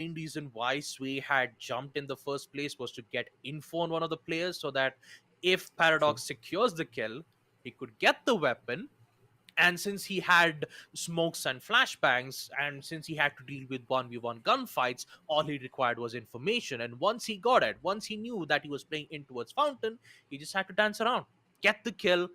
main reason why Sway had jumped in the first place was to get info on one of the players so that if True. Paradox secures the kill, he could get the weapon. And since he had smokes and flashbangs, and since he had to deal with 1v1 gunfights, all he required was information. And once he got it, once he knew that he was playing in towards Fountain, he just had to dance around, get the kill,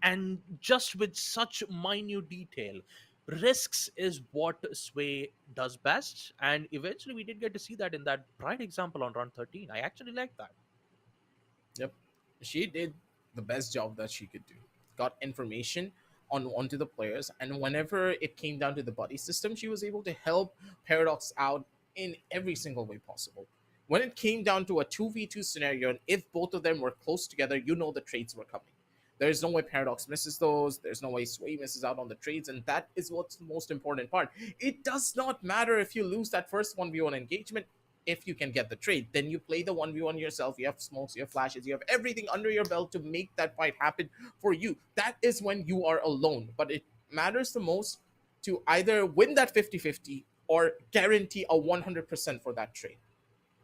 and just with such minute detail. Risks is what Sway does best, and eventually we did get to see that in that bright example on run 13. I actually like that. Yep. She did the best job that she could do. Got information on onto the players, and whenever it came down to the buddy system, she was able to help Paradox out in every single way possible. When it came down to a 2v2 scenario, and if both of them were close together, you know the trades were coming. There's no way Paradox misses those. There's no way Sway misses out on the trades, and that is what's the most important part. It does not matter if you lose that first 1v1 engagement if you can get the trade. Then you play the 1v1 yourself. You have smokes, you have flashes, you have everything under your belt to make that fight happen for you. That is when you are alone. But it matters the most to either win that 50-50 or guarantee a 100% for that trade.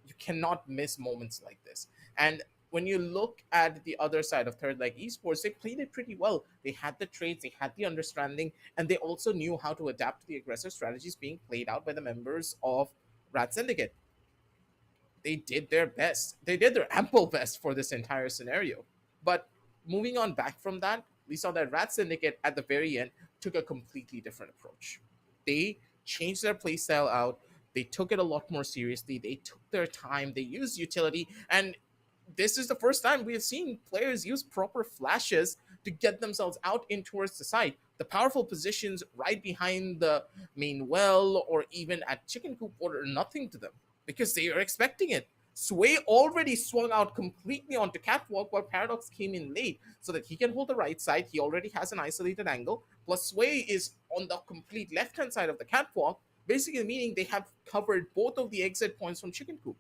You cannot miss moments like this. And when you look at the other side of Third Leg Esports, they played it pretty well. They had the trades, they had the understanding, and they also knew how to adapt to the aggressive strategies being played out by the members of Rat Syndicate. They did their best. They did their ample best for this entire scenario. But moving on back from that, we saw that Rat Syndicate at the very end took a completely different approach. They changed their playstyle out. They took it a lot more seriously. They took their time. They used utility. And this is the first time we have seen players use proper flashes to get themselves out in towards the side. The powerful positions right behind the main well or even at chicken coop were nothing to them because they are expecting it. Sway already swung out completely onto catwalk while Paradox came in late so that he can hold the right side. He already has an isolated angle. Plus, Sway is on the complete left hand side of the catwalk, basically meaning they have covered both of the exit points from chicken coop.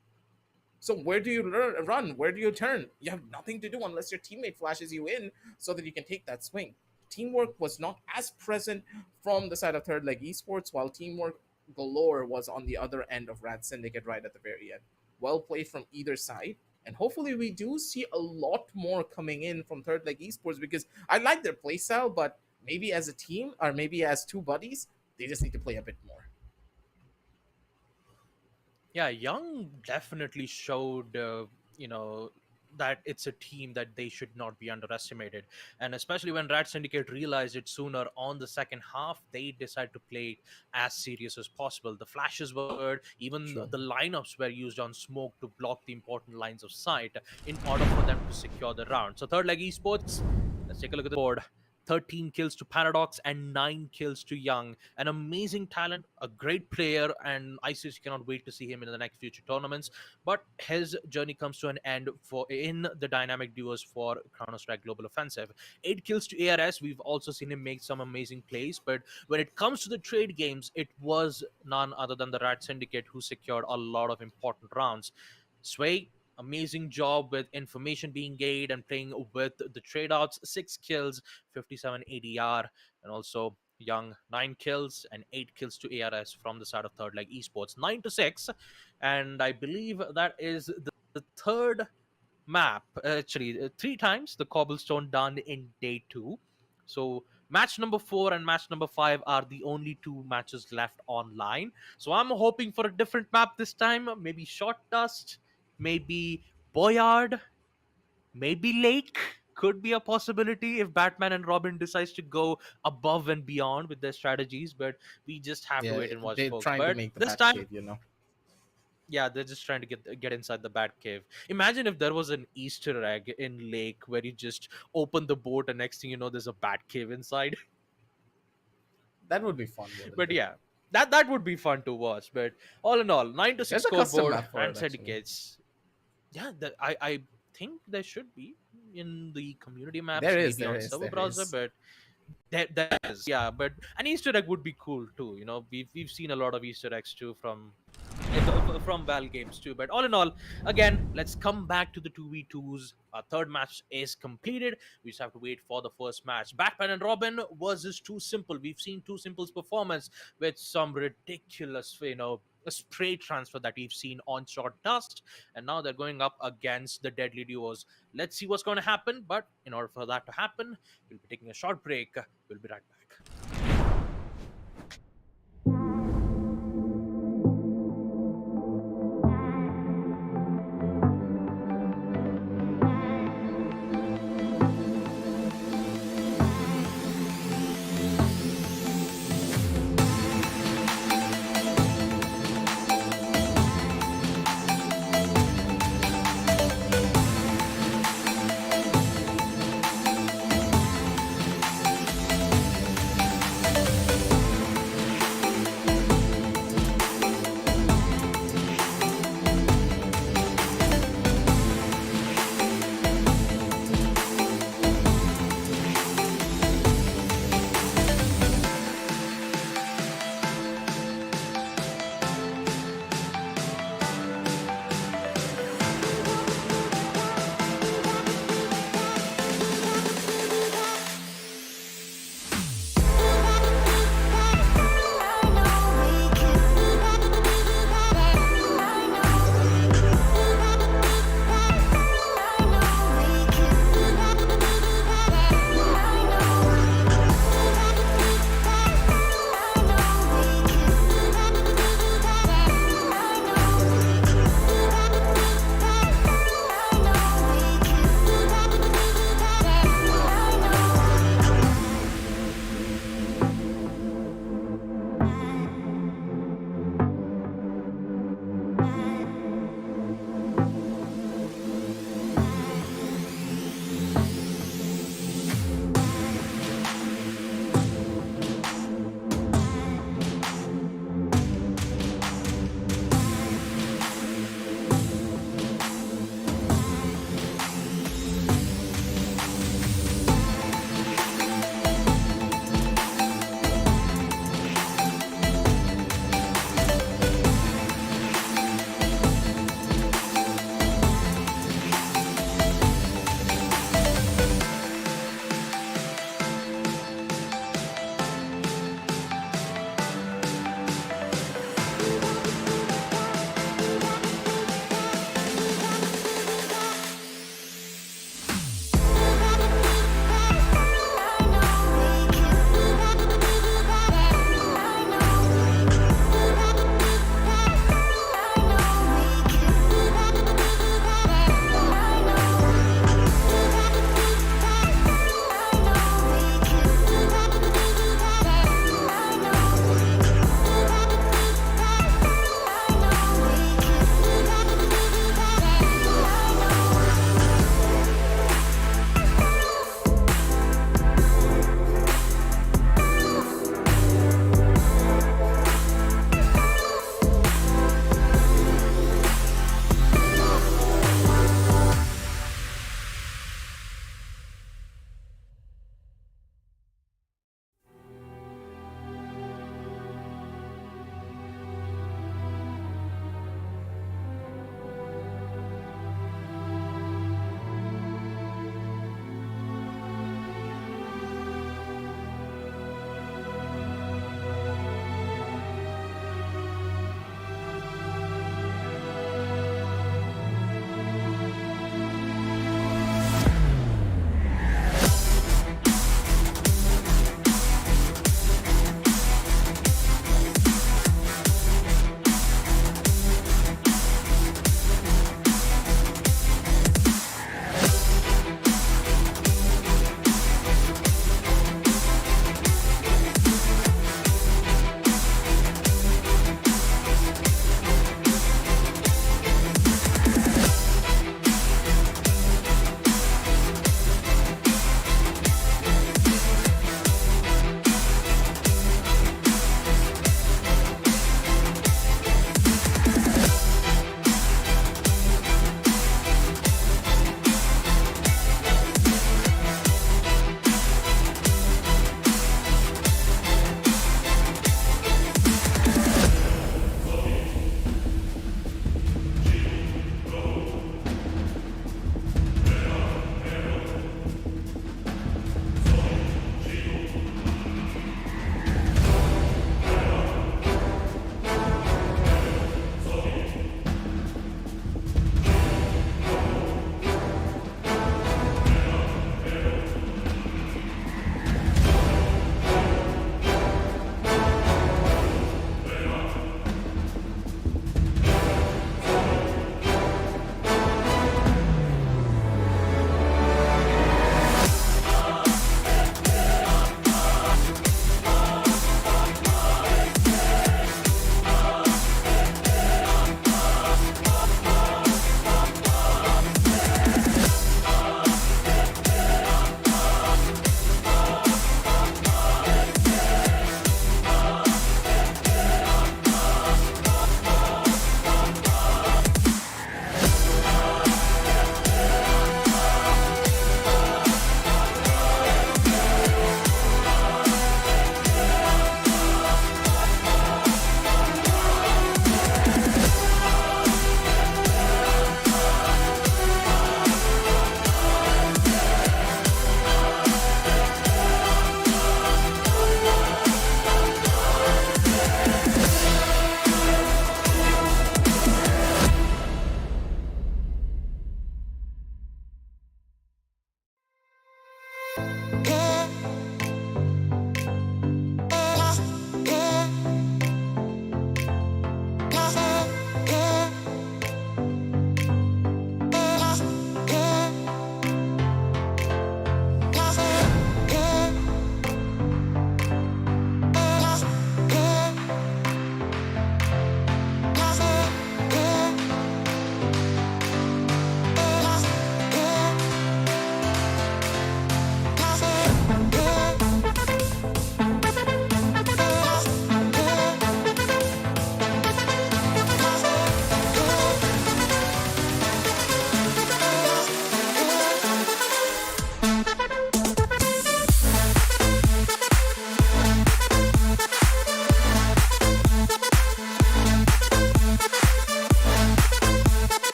So where do you run? Where do you turn? You have nothing to do unless your teammate flashes you in so that you can take that swing. Teamwork was not as present from the side of Third Leg Esports, while teamwork galore was on the other end of Rat Syndicate right at the very end. Well played from either side. And hopefully we do see a lot more coming in from Third Leg Esports because I like their playstyle, but maybe as a team or maybe as two buddies, they just need to play a bit more. Yeah, Young definitely showed, that it's a team that they should not be underestimated. And especially when Rat Syndicate realized it sooner on the second half, they decided to play it as serious as possible. The flashes were, even True. the lineups were used on smoke to block the important lines of sight in order for them to secure the round. So, Third Leg Esports, let's take a look at the board. 13 kills to Paradox and 9 kills to Young. An amazing talent, a great player, and ISIS cannot wait to see him in the next future tournaments. But his journey comes to an end for in the dynamic duos for Counter-Strike Global Offensive. 8 kills to ARS. We've also seen him make some amazing plays, but when it comes to the trade games, it was none other than the Rat Syndicate who secured a lot of important rounds. Sway, amazing job with information being gained and playing with the trade outs. 6 kills, 57 ADR, and also Young 9 kills and 8 kills to ARS from the side of Third Leg Esports, 9-6, and I believe that is the third map. Actually, 3 times the cobblestone done in day two. So match number 4 and match number 5 are the only 2 matches left online. So I'm hoping for a different map this time. Maybe Short Dust, maybe Boyard, maybe Lake could be a possibility if Batman and Robin decides to go above and beyond with their strategies. But we just have to Yeah, wait and watch, they're folks. trying to But make the this bat time, cave. yeah, they're just trying to get inside the bat cave. Imagine if there was an Easter egg in Lake where you just open the boat and next thing you know, there's a bat cave inside. That would be fun, wouldn't But it? yeah, that would be fun to watch. But all in all, 9-6 There's a custom scoreboard map for and it, actually. syndicates. Yeah, I think there should be in the community There maps, is, maybe there on is, server there browser, is. but that is, yeah. But an Easter egg would be cool too. We've seen a lot of Easter eggs too from Val games too. But all in all, again, let's come back to the 2v2s. Our third match is completed. We just have to wait for the first match. Batman and Robin versus Too Simple. We've seen Too Simple's performance with some ridiculous, a spray transfer that we've seen on Short Dust, and now they're going up against the Deadly Duos. Let's see what's going to happen, but in order for that to happen, we'll be taking a short break. We'll be right back.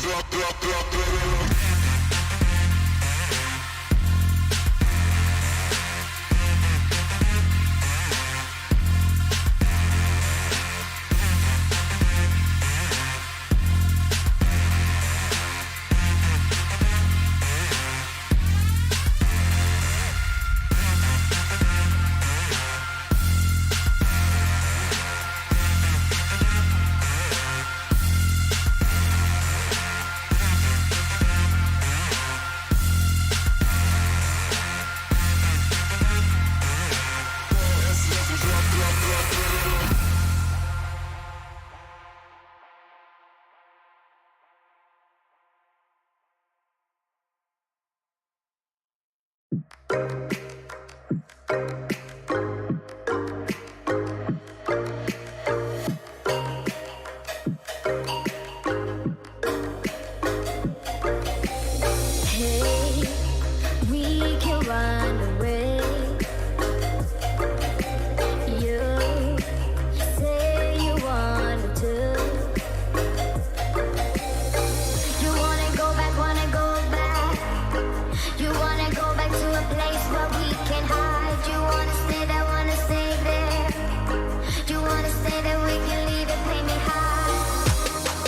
Hey, we can run away. You say you want to. You wanna go back. You wanna go back to a place where we can hide. You wanna stay there, wanna stay there. You wanna stay there, we can leave it, pay me high.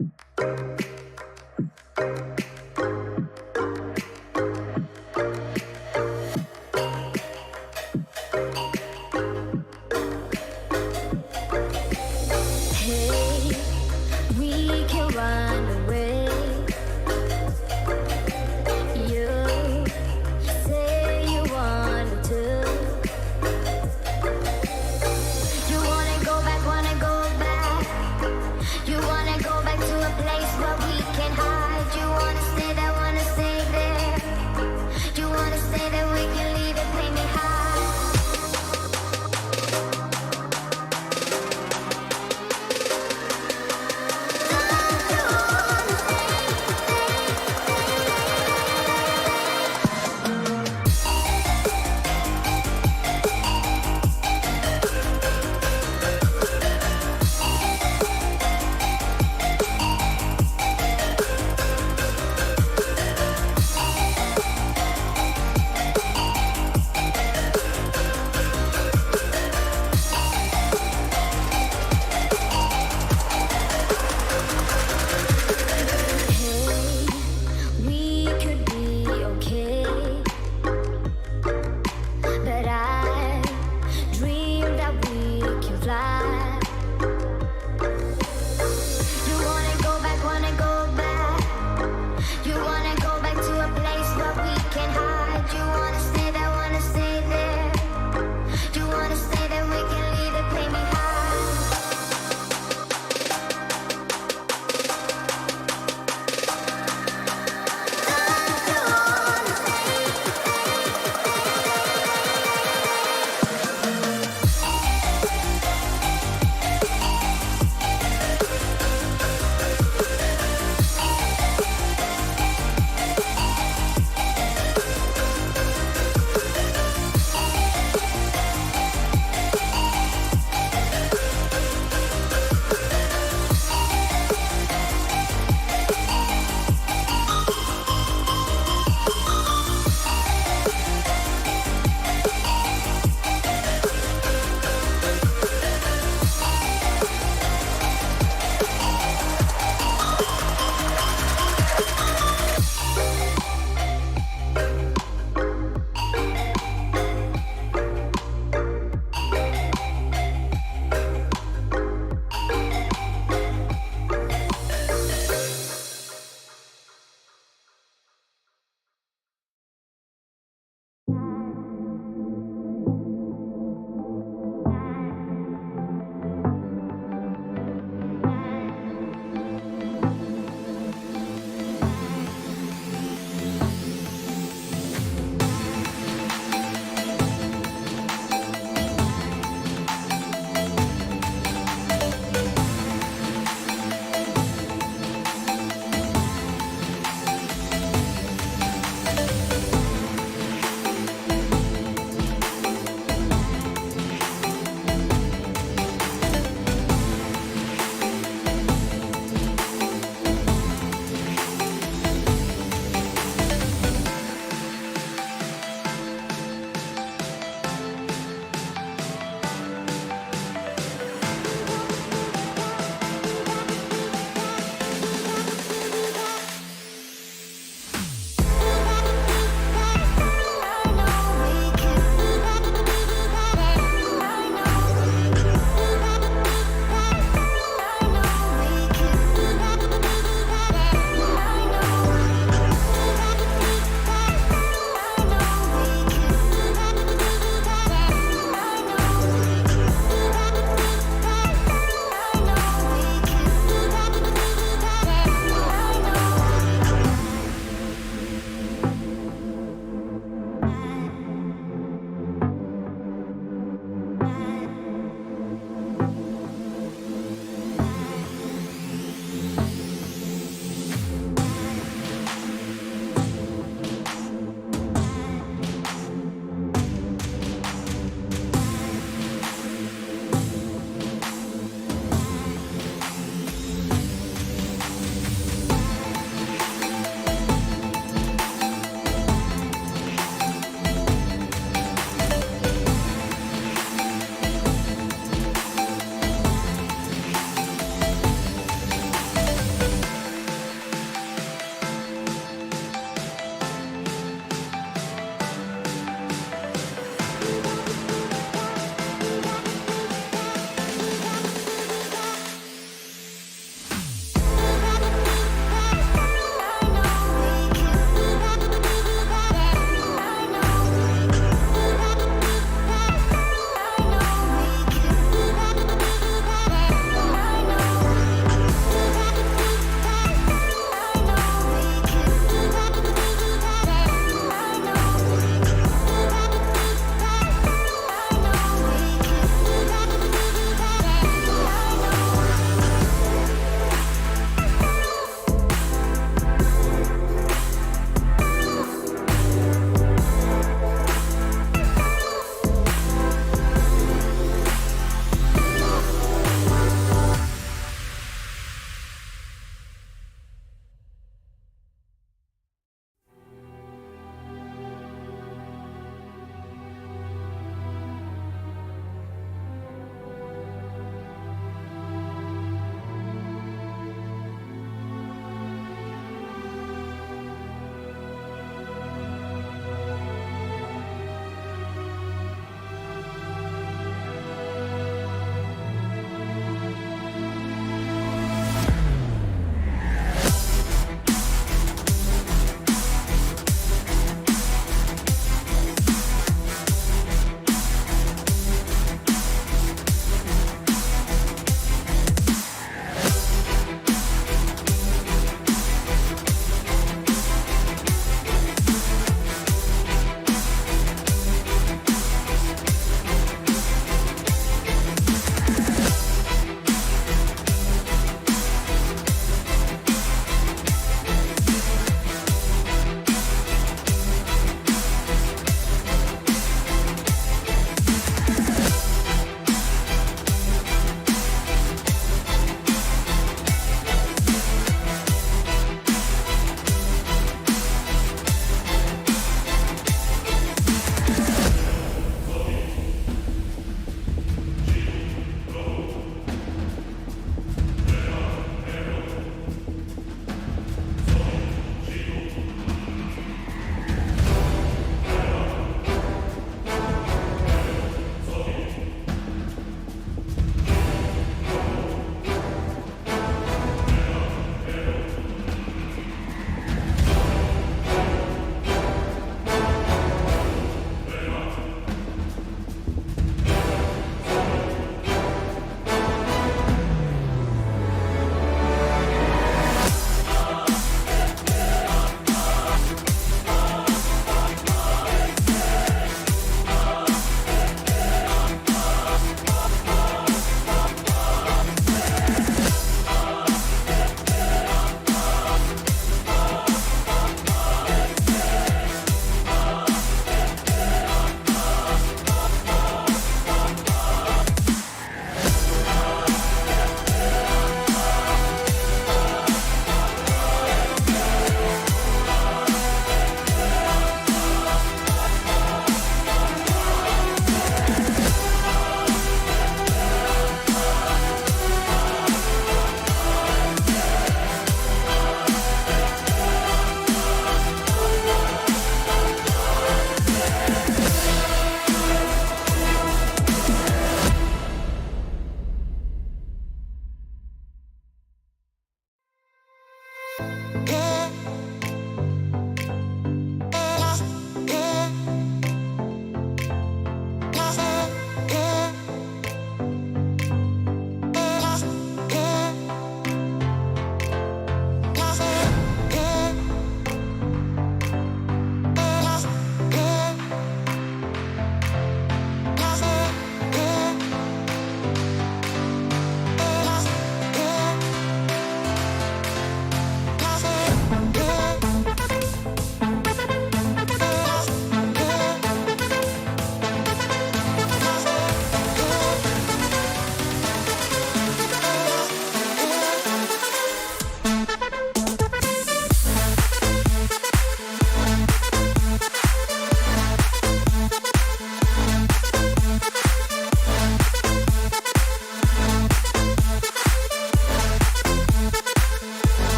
Hey, we can run away. You say you want to. You wanna go back, wanna go back. You wanna go back to a place where we can hide. You wanna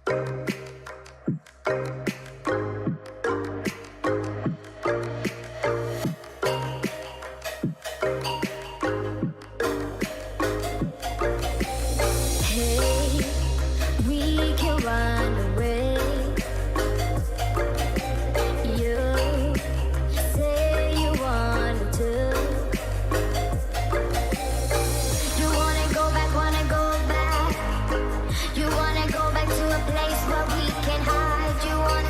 Hey, we can run away. You say you wanted to. You wanna go back, wanna go back. You wanna go back to a place where we can hide. You wanna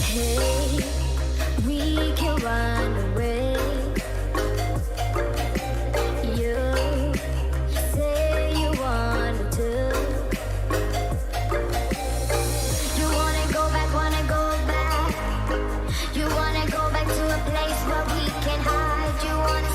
Hey, we can run away. You say you want to. You wanna go back, wanna go back. You wanna go back to a place where we can hide. You wanna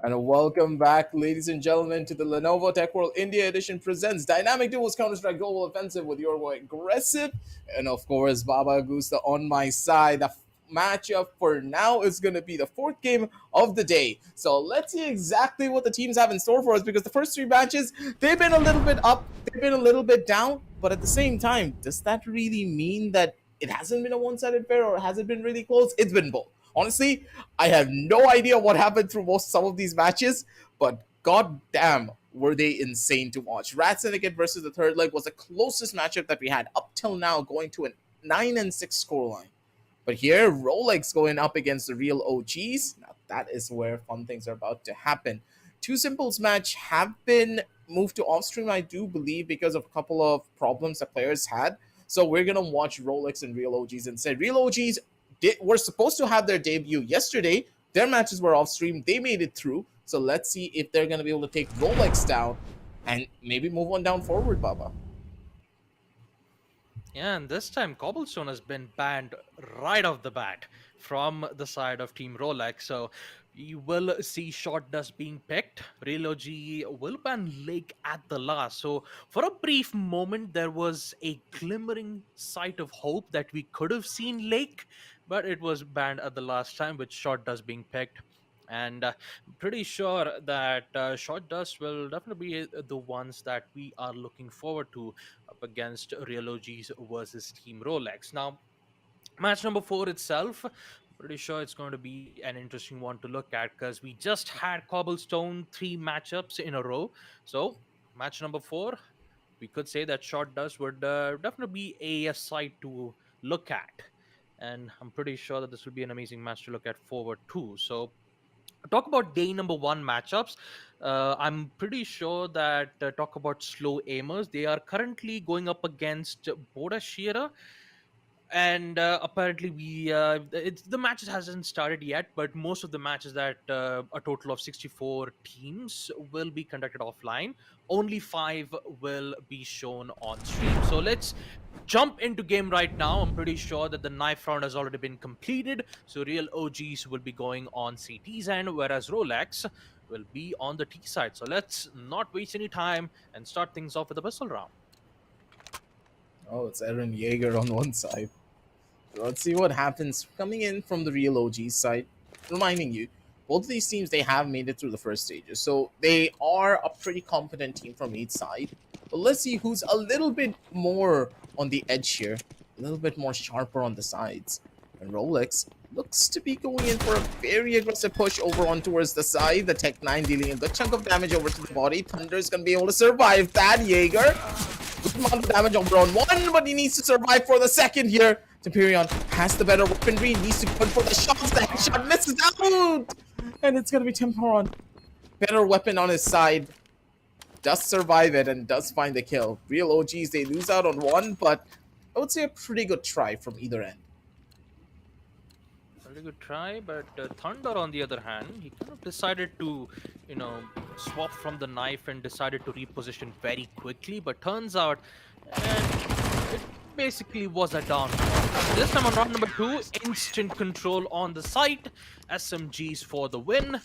And welcome back, ladies and gentlemen, to the Lenovo Tech World India Edition presents Dynamic Duels Counter-Strike Global Offensive with your boy Aggressive, and of course Baba Agusta on my side. The matchup for now is going to be the fourth game of the day. So let's see exactly what the teams have in store for us, because the first three matches, they've been a little bit up, they've been a little bit down, but at the same time, does that really mean that it hasn't been a one-sided affair, or has it been really close? It's been both. Honestly, I have no idea what happened through some of these matches, but goddamn, were they insane to watch. Rat Syndicate versus the third leg was the closest matchup that we had up till now, going to a 9-6 scoreline. But here, Rolex going up against the real OGs. Now that is where fun things are about to happen. Two Simples match have been moved to off-stream, I do believe, because of a couple of problems that players had. So we're going to watch Rolex and real OGs instead. Real OGs were supposed to have their debut yesterday. Their matches were off stream. They made it through. So let's see if they're going to be able to take Rolex down and maybe move on down forward, Baba. Yeah, and this time Cobblestone has been banned right off the bat from the side of Team Rolex. So you will see Short Dust being picked. Real OG will ban Lake at the last. So for a brief moment, there was a glimmering sight of hope that we could have seen Lake, but it was banned at the last time with Short Dust being picked. And I'm pretty sure that Short Dust will definitely be the ones that we are looking forward to up against Real OGs versus Team Rolex. Now, match number 4 itself, pretty sure it's going to be an interesting one to look at, because we just had Cobblestone 3 matchups in a row. So, match number 4, we could say that Short Dust would definitely be a side to look at. And I'm pretty sure that this will be an amazing match to look at forward too. So, talk about day number 1 matchups. I'm pretty sure that talk about slow aimers. They are currently going up against Boda Shira, and apparently the matches hasn't started yet, but most of the matches, that a total of 64 teams will be conducted offline. Only 5 will be shown on stream. So let's jump into game right now. I'm pretty sure that the knife round has already been completed, so real OGs will be going on CT's end, whereas Rolex will be on the T side. So let's not waste any time and start things off with the pistol round. Oh, it's Eren Jaeger on one side. Let's see what happens coming in from the real OG side. Reminding you, both of these teams, they have made it through the first stages, so they are a pretty competent team from each side. But let's see who's a little bit more on the edge here, a little bit more sharper on the sides. And Rolex looks to be going in for a very aggressive push over on towards the side. The Tech 9 dealing a good chunk of damage over to the body. Thunder is going to be able to survive that. Jaeger, good amount of damage over on one, but he needs to survive for the second here. Temperion has the better weaponry, needs to go for the shots. The headshot misses out! And it's going to be Temperion. Better weapon on his side. Does survive it and does find the kill. Real OGs, they lose out on one, but I would say a pretty good try from either end. Very good try, but Thunder, on the other hand, he kind of decided to, swap from the knife and decided to reposition very quickly. But turns out, it basically was a down. This time on round number 2, instant control on the site. SMGs for the win.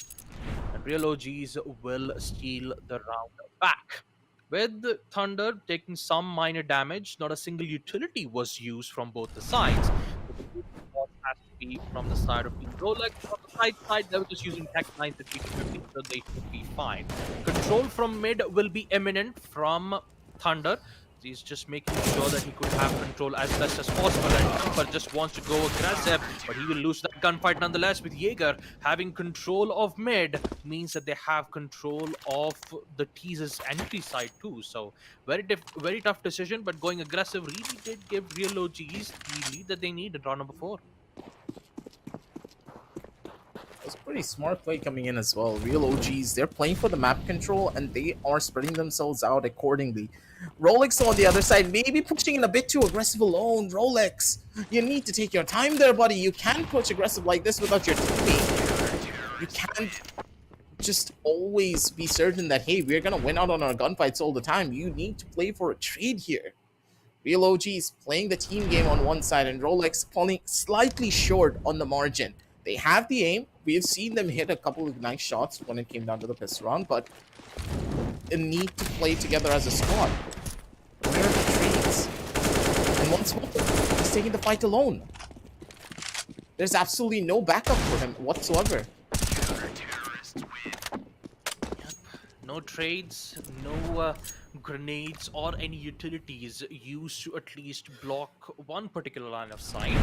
And real OGs will steal the round back. With Thunder taking some minor damage, not a single utility was used from both the sides. Has to be from the side of Team Rolex. On the side, they were just using Tech 9 to 50, so they should be fine. Control from mid will be imminent from Thunder. He's just making sure that he could have control as best as possible, and Thumper just wants to go aggressive, but he will lose that gunfight nonetheless. With Jaeger having control of mid means that they have control of the teaser's entry side too. So very tough decision, but going aggressive really did give real OGs the lead that they need in round number 4. It's a pretty smart play coming in as well. Real OGs, they're playing for the map control and they are spreading themselves out accordingly. Rolex on the other side, maybe pushing in a bit too aggressive alone. Rolex, you need to take your time there, buddy. You can't push aggressive like this without your teammate. You can't just always be certain that, hey, we're going to win out on our gunfights all the time. You need to play for a trade here. Real OGs playing the team game on one side and Rolex falling slightly short on the margin. They have the aim. We have seen them hit a couple of nice shots when it came down to the pistol round, but a need to play together as a squad. Where are the trades? And once more, he's taking the fight alone. There's absolutely no backup for him whatsoever. No trades, no grenades or any utilities used to at least block one particular line of sight.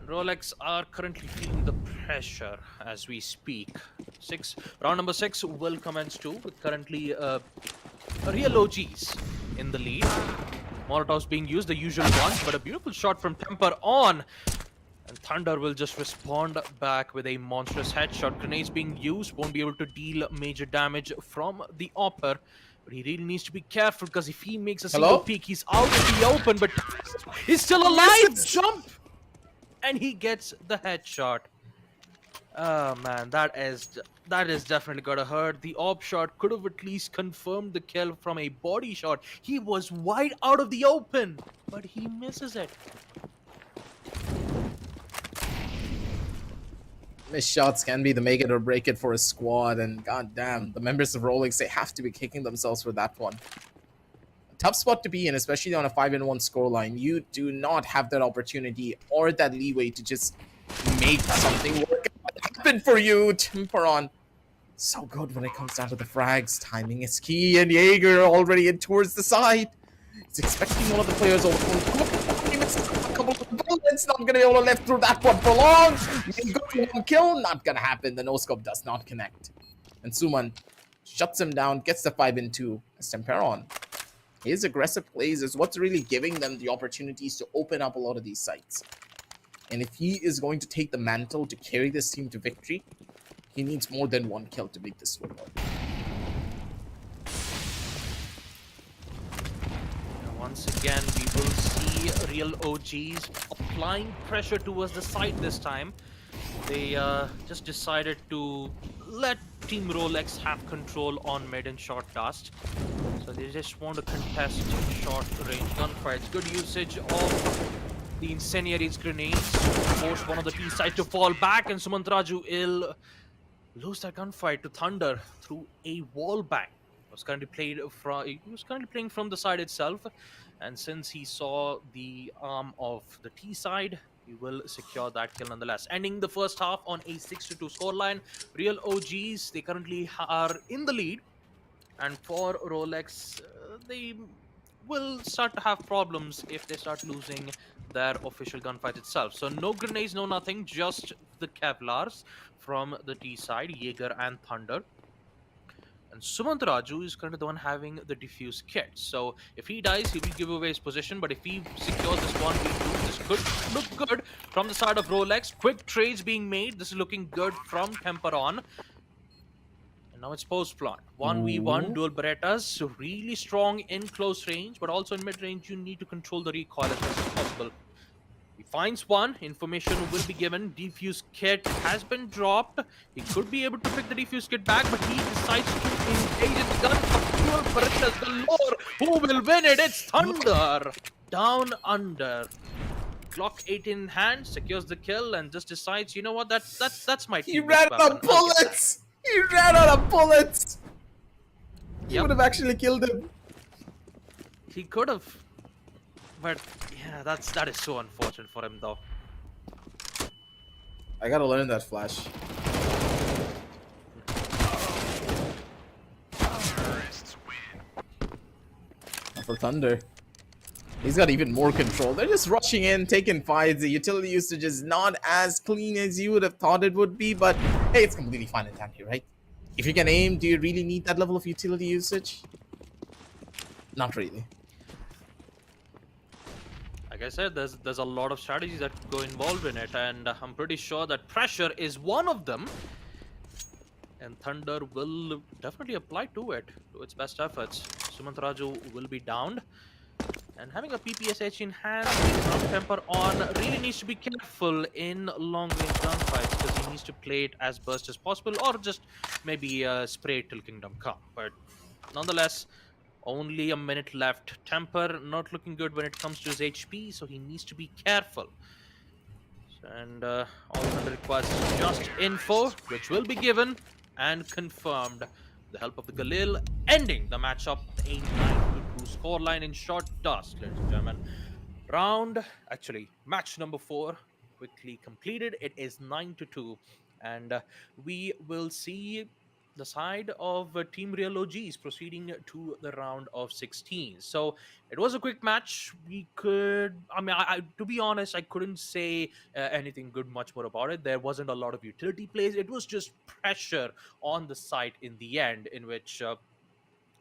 Rolex are currently feeling the pressure as we speak. Round number 6 will commence too, with currently real OGs in the lead. Molotovs being used, the usual ones, but a beautiful shot from Temper on. And Thunder will just respond back with a monstrous headshot. Grenades being used, won't be able to deal major damage from the Opper. But he really needs to be careful, because if he makes a single peek, he's out in the open, but he's still alive! Jump! And he gets the headshot. Oh man, that is definitely gonna hurt. The op shot could have at least confirmed the kill from a body shot. He was wide out of the open, but he misses it. Missed shots can be the make it or break it for a squad, and goddamn, the members of Rolex, they have to be kicking themselves for that one. A tough spot to be in, especially on a 5-1 scoreline. You do not have that opportunity or that leeway to just make something work happen for you, Temperon. So good when it comes down to the frags. Timing is key, and Jaeger already in towards the side. He's expecting one of the players over. A couple of bullets, not gonna be able to live through that one for long. He got one kill, not gonna happen. The no-scope does not connect. And Suman shuts him down, gets the 5-2 as Temperon. His aggressive plays is what's really giving them the opportunities to open up a lot of these sites. And if he is going to take the mantle to carry this team to victory, he needs more than one kill to make this work. Once again, we will see real OGs applying pressure towards the side this time. They just decided to let Team Rolex have control on mid and short dust. So they just want to contest short range gunfights. Good usage of the incendiaries grenades forced one of the T side to fall back, and Sumantraju will lose that gunfight to Thunder through a wall bang. He was currently playing from the side itself, and since he saw the arm of the T side, he will secure that kill nonetheless. Ending the first half on a 6-2 scoreline. Real OGs, they currently are in the lead, and for Rolex, they will start to have problems if they start losing their official gunfight itself. So no grenades, no nothing, just the Kevlars from the T side, Jaeger and Thunder. And Sumantraju is currently the one having the defuse kit. So if he dies, he will give away his position. But if he secures this 1v2, this could look good from the side of Rolex. Quick trades being made. This is looking good from Temperon. And now it's post-plant. 1v1 dual Berettas. So really strong in close range, but also in mid-range, you need to control the recoil as much as possible. He finds one. Information will be given. Defuse kit has been dropped. He could be able to pick the defuse kit back, but he decides to engage in the gun of dual Berettas galore. Who will win it? It's Thunder. Down under. Glock 8 in hand, secures the kill, and just decides, you know what, that's my team. He ran out of bullets! He ran out of bullets! He would have actually killed him. He could have. But yeah, that is so unfortunate for him though. I gotta learn that flash. For Thunder, he's got even more control. They're just rushing in, taking fights. The utility usage is not as clean as you would have thought it would be, but hey, it's completely fine in time here, right? If you can aim, do you really need that level of utility usage? Not really. Like I said, there's a lot of strategies that go involved in it, and I'm pretty sure that pressure is one of them. And Thunder will definitely apply to it, to its best efforts. Sumantraju will be downed. And having a PPSH in hand, Temper on, really needs to be careful in long-range gunfights, because he needs to play it as burst as possible, or just maybe spray it till Kingdom Come. But nonetheless, Only a minute left. Temper not looking good when it comes to his HP, so he needs to be careful. And all Thunder requires just info, which will be given and confirmed with the help of the Galil, ending the matchup with a 9-2 scoreline in short dust, ladies and gentlemen. Match number 4 quickly completed. It is 9-2, and we will see the side of Team Real OGs proceeding to the round of 16. So it was a quick match. We could, to be honest, I couldn't say anything good much more about it. There wasn't a lot of utility plays. It was just pressure on the site in the end, in which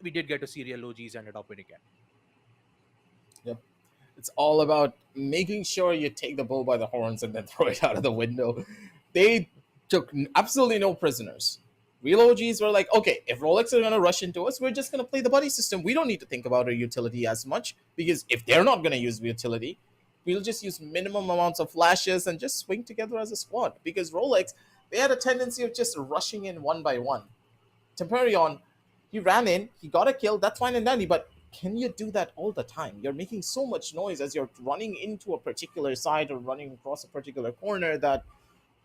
we did get to see Real OGs ended up winning again. Yep. It's all about making sure you take the bull by the horns and then throw it out of the window. They took absolutely no prisoners. Real OGs were like, okay, if Rolex are going to rush into us, we're just going to play the buddy system. We don't need to think about our utility as much because if they're not going to use utility, we'll just use minimum amounts of flashes and just swing together as a squad. Because Rolex, they had a tendency of just rushing in one by one. Temperion, he ran in, he got a kill, that's fine and dandy, but can you do that all the time? You're making so much noise as you're running into a particular side or running across a particular corner that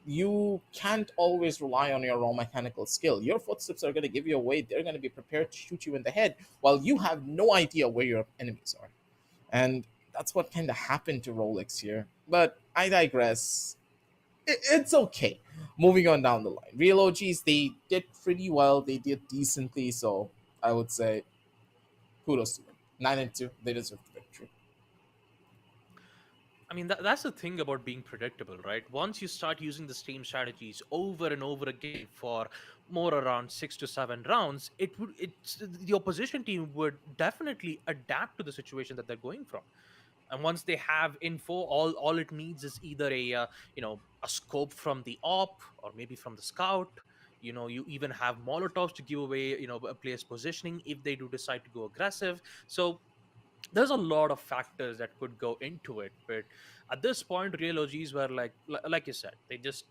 you can't always rely on your raw mechanical skill. Your footsteps are going to give you away. They're going to be prepared to shoot you in the head while you have no idea where your enemies are. And that's what kind of happened to Rolex here. But I digress. It's okay. Moving on down the line. Real OGs, they did pretty well. They did decently. So I would say kudos to them. 9-2. They deserve the victory. I mean, that's the thing about being predictable, right? Once you start using the same strategies over and over again for more around 6 to 7 rounds, it's the opposition team would definitely adapt to the situation that they're going from. And once they have info, all it needs is either a scope from the op or maybe from the scout. You even have molotovs to give away a player's positioning if they do decide to go aggressive. So there's a lot of factors that could go into it, but at this point real OGs were like you said, they just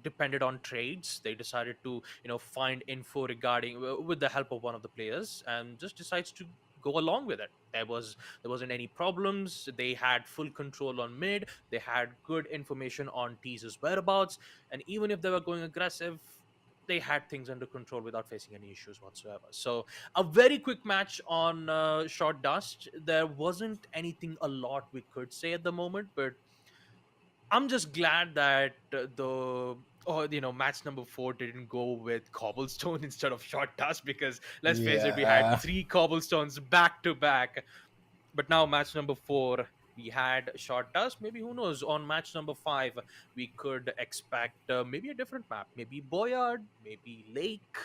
depended on trades. They decided to find info regarding with the help of one of the players, and just decides to go along with it. There wasn't any problems. They had full control on mid. They had good information on Teaser's whereabouts, and even if they were going aggressive, they had things under control without facing any issues whatsoever. So a very quick match on short dust. There wasn't anything a lot we could say at the moment, but I'm just glad that match number 4 didn't go with cobblestone instead of short dust, because let's face it, we had Yeah. 3 cobblestones back to back. But now match number 4, we had short dust. Maybe, who knows, on match number 5 we could expect maybe a different map, maybe Boyard, maybe Lake.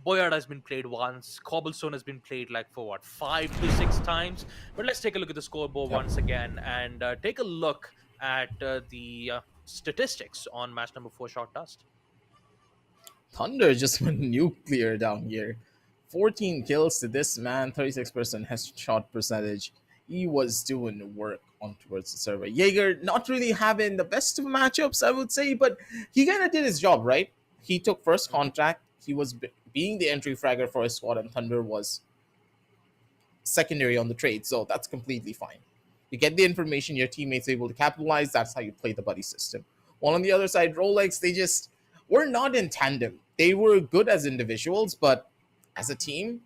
Boyard has been played once, cobblestone has been played like for what, 5 to 6 times. But let's take a look at the scoreboard Yep. once again and take a look at the statistics on match number 4 short dust. Thunder just went nuclear down here. 14 kills to this man, 36% headshot percentage. He was doing work on towards the server. Jaeger not really having the best of matchups, I would say, but he kind of did his job, right? He took first Mhm. contact. He was being the entry fragger for his squad, and Thunder was secondary on the trade, so that's completely fine. You get the information, your teammates are able to capitalize. That's how you play the buddy system. While on the other side, Rolex, they just were not in tandem. They were good as individuals, but as a team,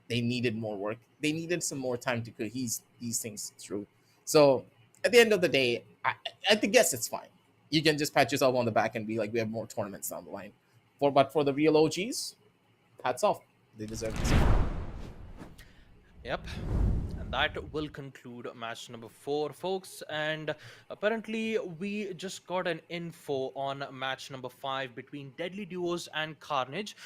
they needed more work. They needed some more time to cohese these things through. So at the end of the day, I guess it's fine. You can just pat yourself on the back and be like, we have more tournaments down the line. But for the real OGs, hats off. They deserve this. Yep. And that will conclude match number 4, folks. And apparently, we just got an info on match number 5 between Deadly Duos and Carnage.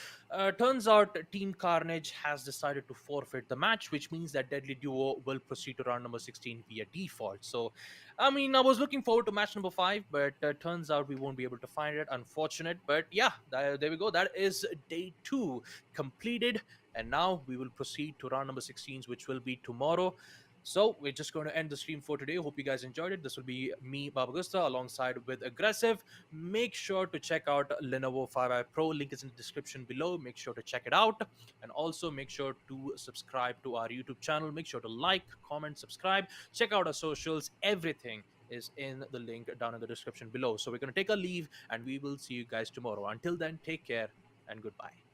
Turns out Team Carnage has decided to forfeit the match, which means that Deadly Duo will proceed to round number 16 via default. So, I mean, I was looking forward to match number 5, but turns out we won't be able to find it. Unfortunate. But yeah, there we go. That is day 2 completed. And now we will proceed to round number 16, which will be tomorrow. So we're just going to end the stream for today. Hope you guys enjoyed it. This will be me, Baba Gusta, alongside with Aggressive. Make sure to check out Lenovo 5i Pro. Link is in the description below. Make sure to check it out. And also make sure to subscribe to our YouTube channel. Make sure to like, comment, subscribe. Check out our socials. Everything is in the link down in the description below. So we're going to take a leave and we will see you guys tomorrow. Until then, take care and goodbye.